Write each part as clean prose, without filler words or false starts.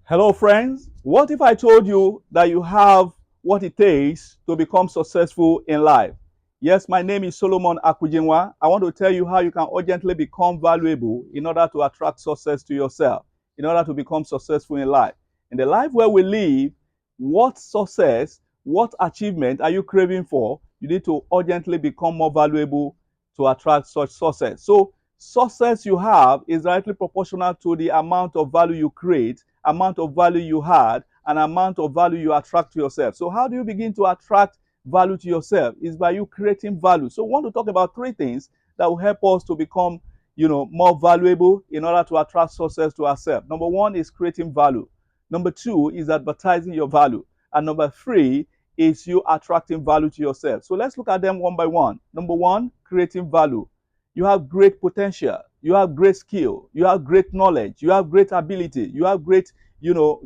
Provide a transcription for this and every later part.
Hello, friends. What if I told you that you have what it takes to become successful in life? Yes, my name is Solomon Akujinwa. I want to tell you how you can urgently become valuable in order to attract success to yourself, in order to become successful in life. In the life where we live, what success, what achievement are you craving for? You need to urgently become more valuable to attract such success. So, success you have is directly proportional to the amount of value you create, amount of value you had, and amount of value you attract to yourself. So how do you begin to attract value to yourself? Is by you creating value. So I want to talk about three things that will help us to become, more valuable in order to attract success to ourselves. Number one is creating value. Number two is advertising your value. And number three is you attracting value to yourself. So let's look at them one by one. Number one, creating value. You have great potential, you have great skill, you have great knowledge, you have great ability, you have great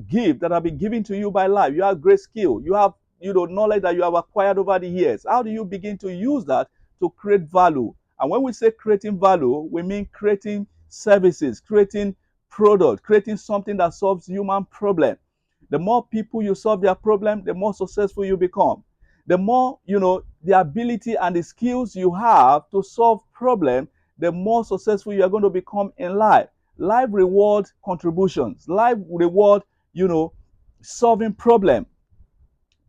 gift that have been given to you by life. You have great skill, you have knowledge that you have acquired over the years. How do you begin to use that to create value? And when we say creating value, we mean creating services, creating product, creating something that solves human problem. The more people you solve their problem, the more successful you become. The more the ability and the skills you have to solve problem, the more successful you are going to become in life. Life reward contributions. Life reward solving problem.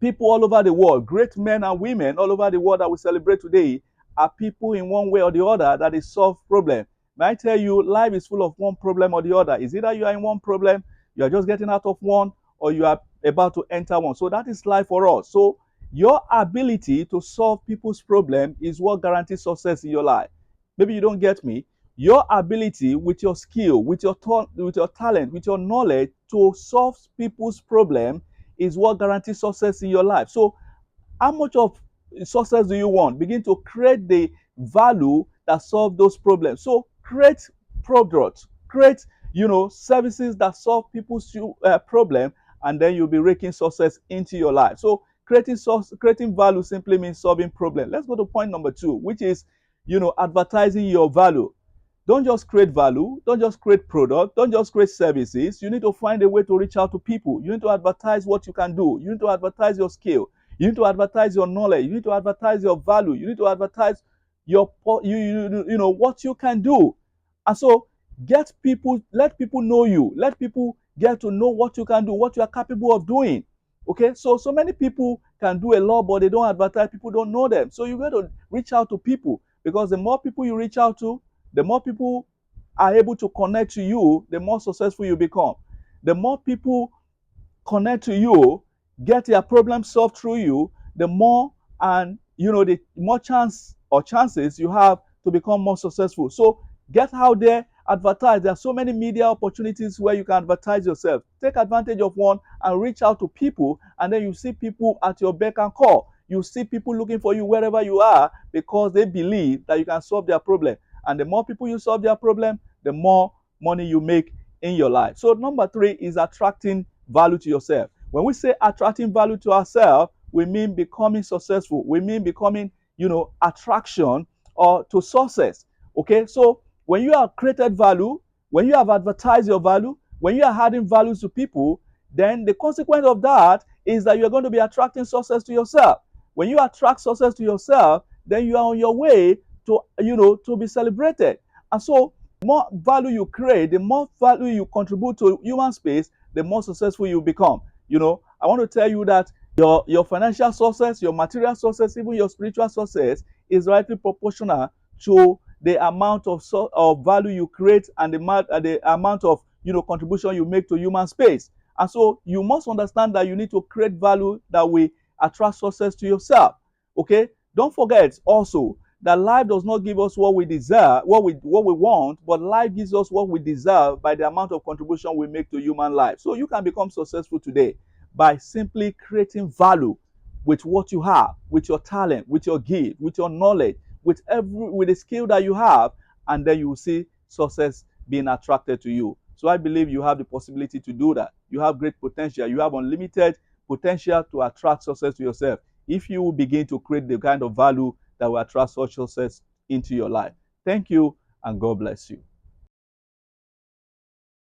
People all over the world, great men and women all over the world that we celebrate today, are people in one way or the other that is solve problem. May I tell you, life is full of one problem or the other. Is either you are in one problem, you are just getting out of one, or you are about to enter one. So that is life for us. So your ability to solve people's problem is what guarantees success in your life. Maybe you don't get me. Your ability with your skill, with your talent, with your knowledge to solve people's problem is what guarantees success in your life. So, how much of success do you want? Begin to create the value that solve those problems. So, create products, create services that solve people's problem, and then you'll be raking success into your life. So, creating value simply means solving problem. Let's go to point number two, which is advertising your value. Don't just create value, don't just create product, don't just create services. You need to find a way to reach out to people. You need to advertise what you can do. You need to advertise your skill. You need to advertise your knowledge. You need to advertise your value. You need to advertise what you can do. And so let people know you. Let people get to know what you can do, what you are capable of doing. Okay, so many people can do a lot, but they don't advertise. People don't know them. So you got to reach out to people, because the more people you reach out to, the more people are able to connect to you, the more successful you become. The more people connect to you, get their problem solved through you, the more the more chances you have to become more successful. So get out there, advertise. There are so many media opportunities where you can advertise yourself. Take advantage of one and reach out to people, and then you see people at your beck and call. You see people looking for you wherever you are, because they believe that you can solve their problem. And the more people you solve their problem, the more money you make in your life. So number three is attracting value to yourself. When we say attracting value to ourselves, we mean becoming successful. We mean becoming, attraction or to success. Okay, so when you have created value, when you have advertised your value, when you are adding values to people, then the consequence of that is that you're going to be attracting success to yourself. When you attract success to yourself, then you are on your way to to be celebrated. And so the more value you create, the more value you contribute to human space, the more successful you become. I want to tell you that your financial success, your material success, even your spiritual success is rightly proportional to the amount of value you create, and the amount of contribution you make to human space. And so you must understand that you need to create value that will attract success to yourself. Okay, don't forget also that life does not give us what we desire, what we want, but life gives us what we deserve by the amount of contribution we make to human life. So you can become successful today by simply creating value with what you have, with your talent, with your gift, with your knowledge, with the skill that you have, and then you will see success being attracted to you. So I believe you have the possibility to do that. You have great potential. You have unlimited potential to attract success to yourself if you will begin to create the kind of value that will attract such success into your life. Thank you, and God bless you.